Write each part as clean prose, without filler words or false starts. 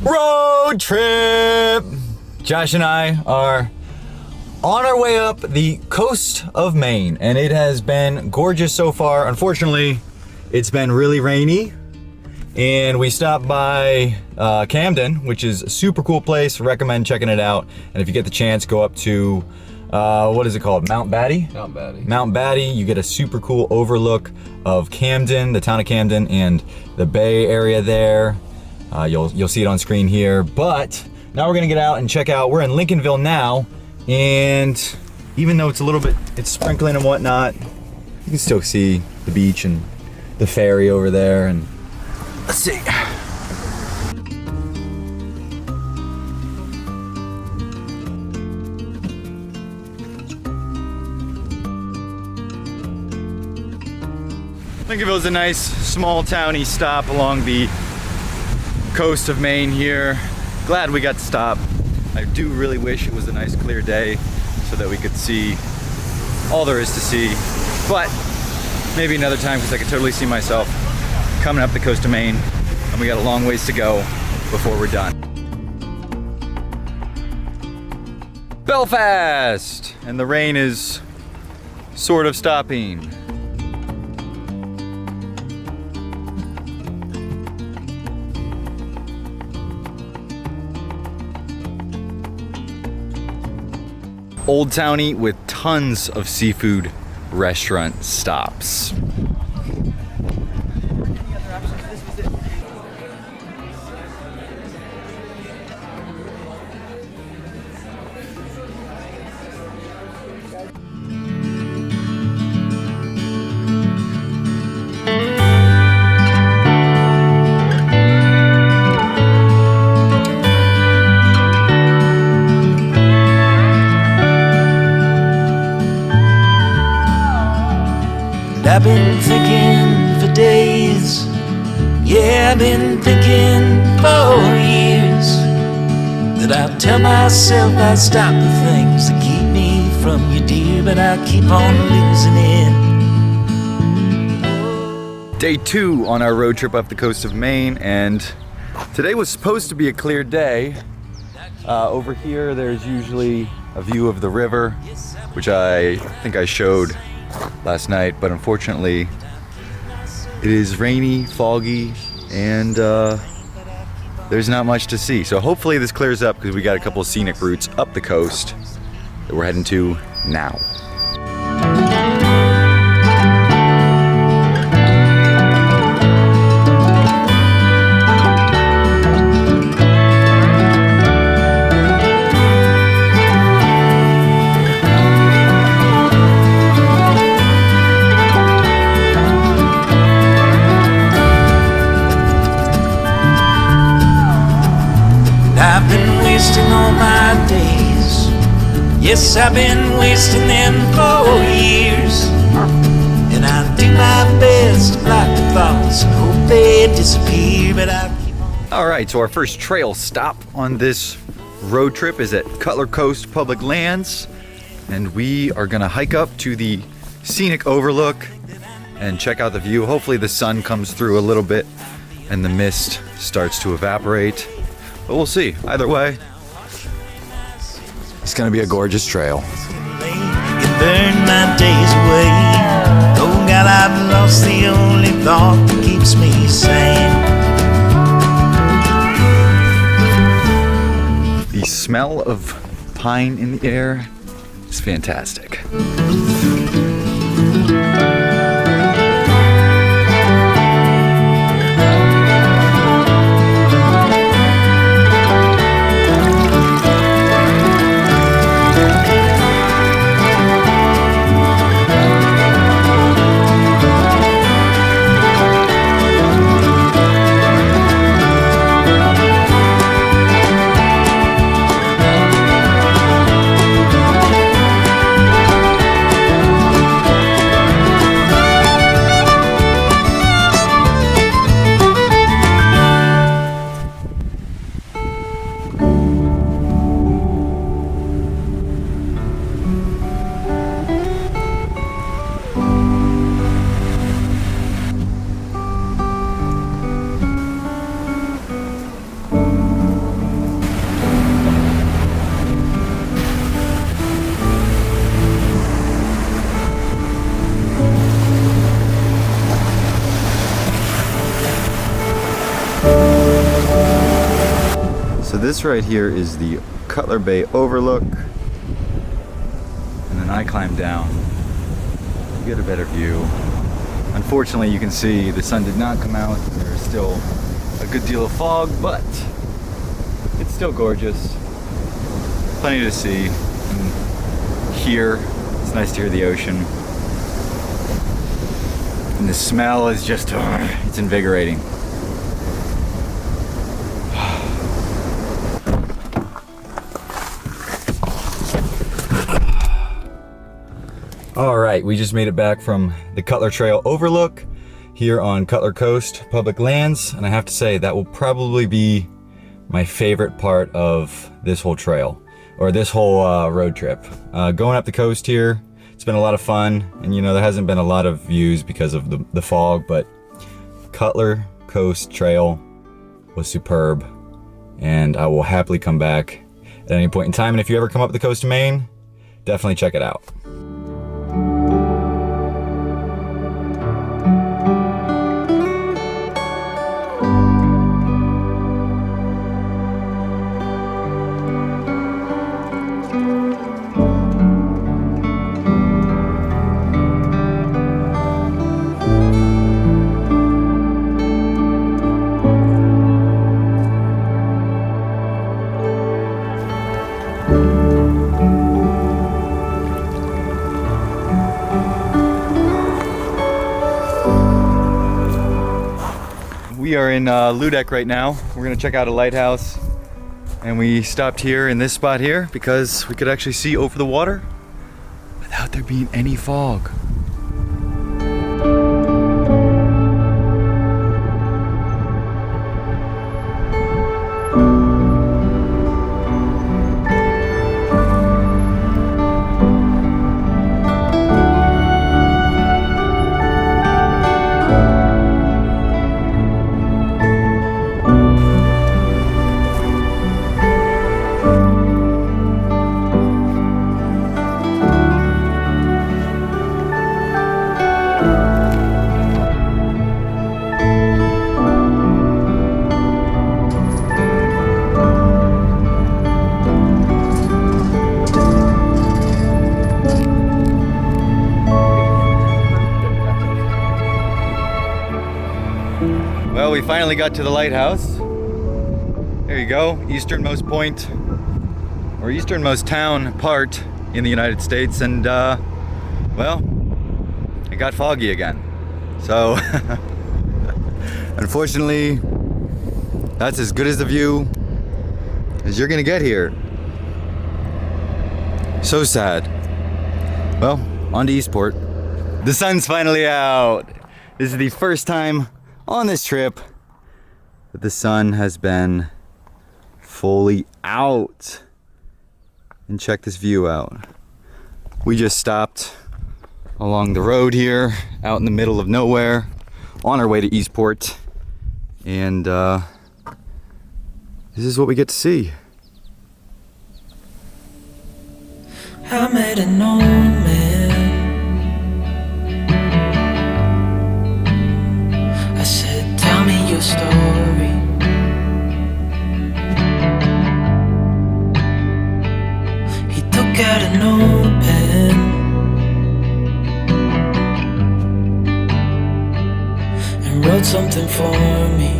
road trip. Josh and I are on our way up the coast of Maine, and it has been gorgeous so far. Unfortunately, it's been really rainy, and we stopped by Camden, which is a super cool place. Recommend checking it out. And if you get the chance, go up to what is it called? Mount Batty? Mount Batty. Mount Batty. You get a super cool overlook of Camden, the town of Camden, and the Bay area there. You'll see it on screen here. But now we're gonna get out and check out. We're in Lincolnville now, and even though it's sprinkling and whatnot, you can still see the beach and the ferry over there. And let's see. Lincolnville is a nice small towny stop along the coast of Maine here. Glad we got to stop. I do really wish it was a nice clear day so that we could see all there is to see, but maybe another time, because I could totally see myself coming up the coast of Maine, and we got a long ways to go before we're done. Belfast! And the rain is sort of stopping. Old Towny with tons of seafood restaurant stops. I've been thinking for days, yeah, I've been thinking for years, that I'll tell myself I'll stop the things that keep me from you, dear, but I keep on losing it. Day 2 on our road trip up the coast of Maine, and today was supposed to be a clear day. Over here there's usually a view of the river, which I think I showed last night, but unfortunately it is rainy, foggy, and there's not much to see. So hopefully this clears up, because we got a couple of scenic routes up the coast that we're heading to now. I've been wasting all my days. Yes, I've been wasting them for years. And I do my best to block the thoughts and hope they disappear, but I keep on. Alright, so our first trail stop on this road trip is at Cutler Coast Public Lands, and we are gonna hike up to the scenic overlook and check out the view. Hopefully the sun comes through a little bit and the mist starts to evaporate. But we'll see. Either way, it's gonna be a gorgeous trail. You burn my days away. Oh God, I've lost the only thought that keeps me sane. The smell of pine in the air is fantastic. So this right here is the Cutler Bay overlook. And then I climb down to get a better view. Unfortunately, you can see the sun did not come out. There is still a good deal of fog, but it's still gorgeous. Plenty to see and hear. It's nice to hear the ocean. And the smell is just, it's invigorating. All right, we just made it back from the Cutler Trail overlook here on Cutler Coast public lands. And I have to say that will probably be my favorite part of this whole trail, or this whole road trip. Going up the coast here, it's been a lot of fun. And you know, there hasn't been a lot of views because of the fog, but Cutler Coast Trail was superb. And I will happily come back at any point in time. And if you ever come up the coast of Maine, definitely check it out. We are in Ludek right now. We're gonna check out a lighthouse. And we stopped here in this spot here because we could actually see over the water without there being any fog. Well, we finally got to the lighthouse. There you go, easternmost point, or easternmost town part in the United States, and well, it got foggy again. So, unfortunately, that's as good as the view as you're gonna get here. So sad. Well, on to Eastport. The sun's finally out. This is the first time on this trip that the sun has been fully out. And check this view out. We just stopped along the road here, out in the middle of nowhere, on our way to Eastport. And this is what we get to see. I met an old man. I said, tell me your story. He took out a notepad and wrote something for me.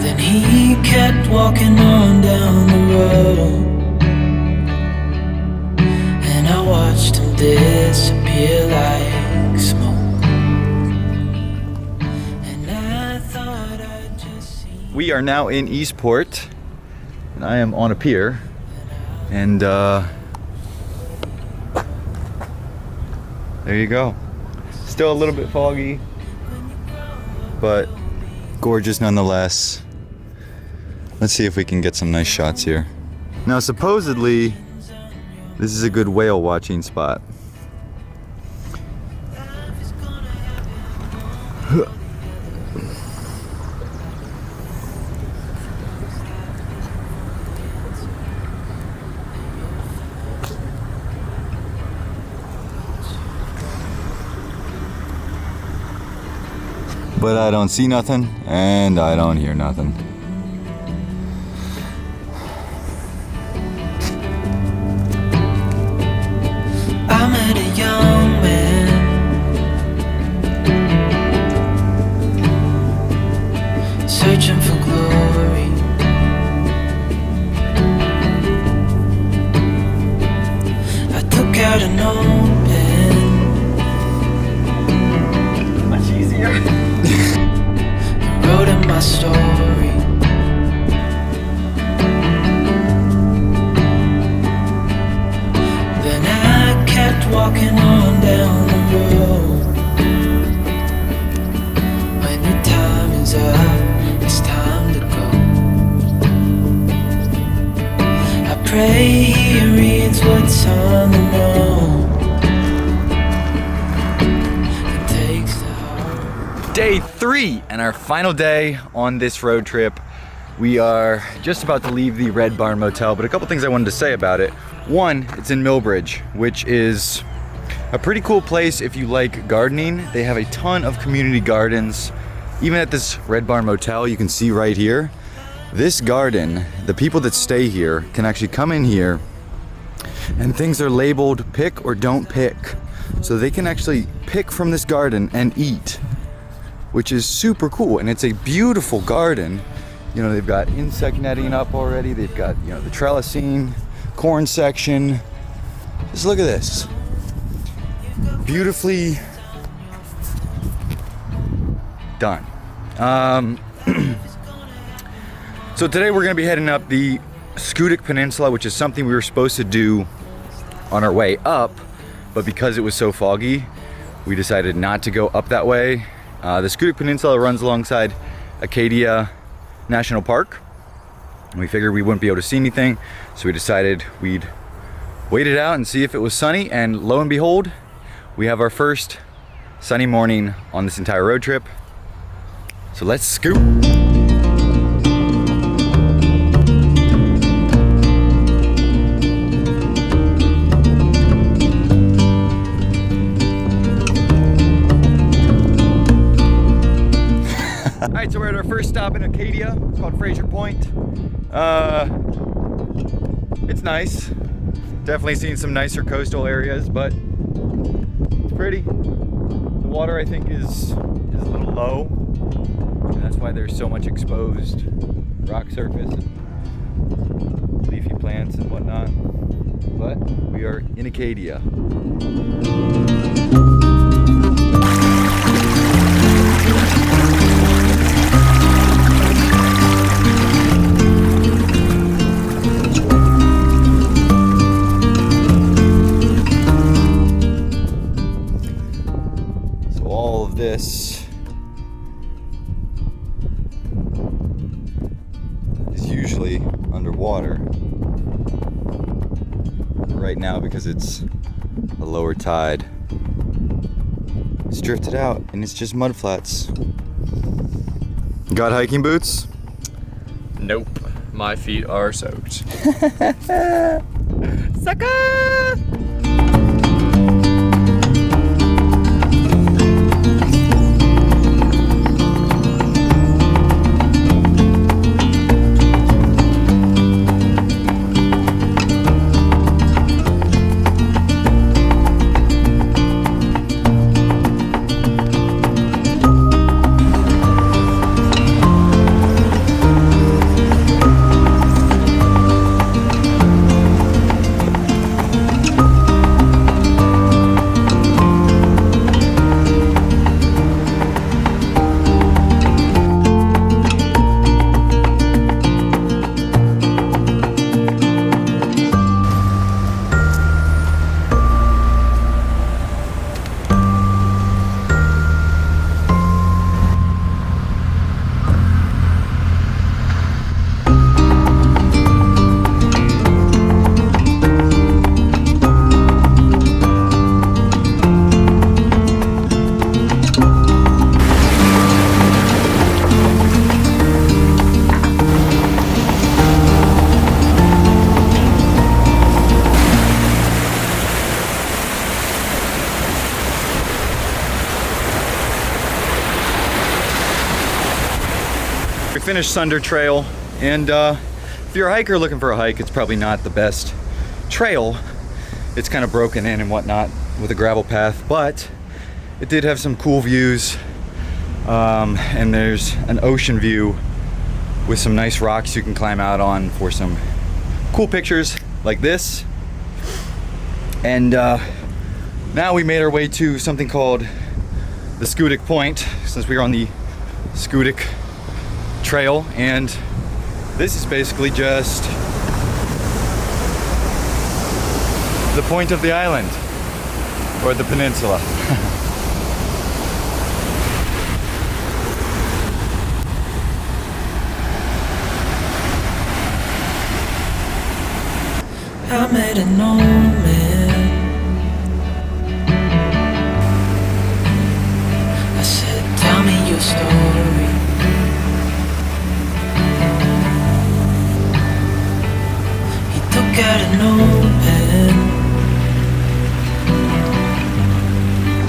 Then he kept walking on down the road, and I watched him disappear like smoke. And I thought I'd just seen. We are now in Eastport, and I am on a pier, and there you go. Still a little bit foggy, but gorgeous nonetheless. Let's see if we can get some nice shots here. Now, supposedly, this is a good whale watching spot. but I don't see nothing and I don't hear nothing. I met a young man, searching for glory. I took out an old pen, Much easier. and wrote in my story. Then I kept walking on down the road. When your time is up, it's time to go. I pray he reads what's on the note and takes the heart. Day 3 and our final day on this road trip. We are just about to leave the Red Barn Motel, but a couple things I wanted to say about it. One, it's in Millbridge, which is a pretty cool place if you like gardening. They have a ton of community gardens. Even at this Red Barn Motel, you can see right here, this garden, the people that stay here can actually come in here and things are labeled pick or don't pick. So they can actually pick from this garden and eat, which is super cool. And it's a beautiful garden. You know, they've got insect netting up already. They've got, you know, the trellising, corn section. Just look at this. Beautifully done. So today we're gonna be heading up the Schoodic Peninsula, which is something we were supposed to do on our way up, but because it was so foggy, we decided not to go up that way. The Schoodic Peninsula runs alongside Acadia National Park, and we figured we wouldn't be able to see anything, so we decided we'd wait it out and see if it was sunny, and lo and behold, we have our first sunny morning on this entire road trip. So let's scoot. Alright, so we're at our first stop in Acadia. It's called Fraser Point. It's nice. Definitely seen some nicer coastal areas, but it's pretty. The water, I think, is a little low, and that's why there's so much exposed rock surface and leafy plants and whatnot. But we are in Acadia. This is usually underwater right now because it's a lower tide. It's drifted out and it's just mud flats. Got hiking boots? Nope, my feet are soaked. Sucker! finished Sunder Trail, and if you're a hiker looking for a hike, it's probably not the best trail. It's kind of broken in and whatnot with a gravel path, but it did have some cool views, and there's an ocean view with some nice rocks you can climb out on for some cool pictures like this. And now we made our way to something called the Schoodic Point, since we were on the Schoodic Trail, and this is basically just the point of the island, or the peninsula. I met an old man. I said, tell me your story. He took out a notepad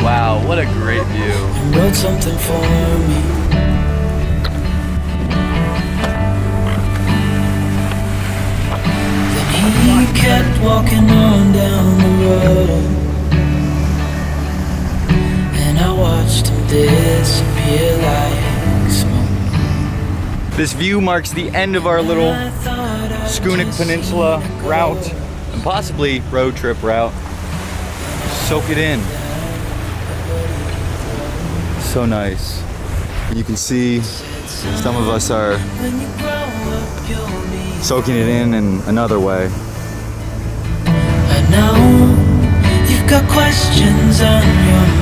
Wow, what a great view. and wrote something for me. He kept walking on down the road, and I watched him disappear like smoke. This view marks the end of our little I thought I'd Schoodic just Peninsula let it go. route, and possibly road trip route. Soak it in. So nice. You can see some of us are When you grow up, you'll be soaking it in another way. I know you've got questions on your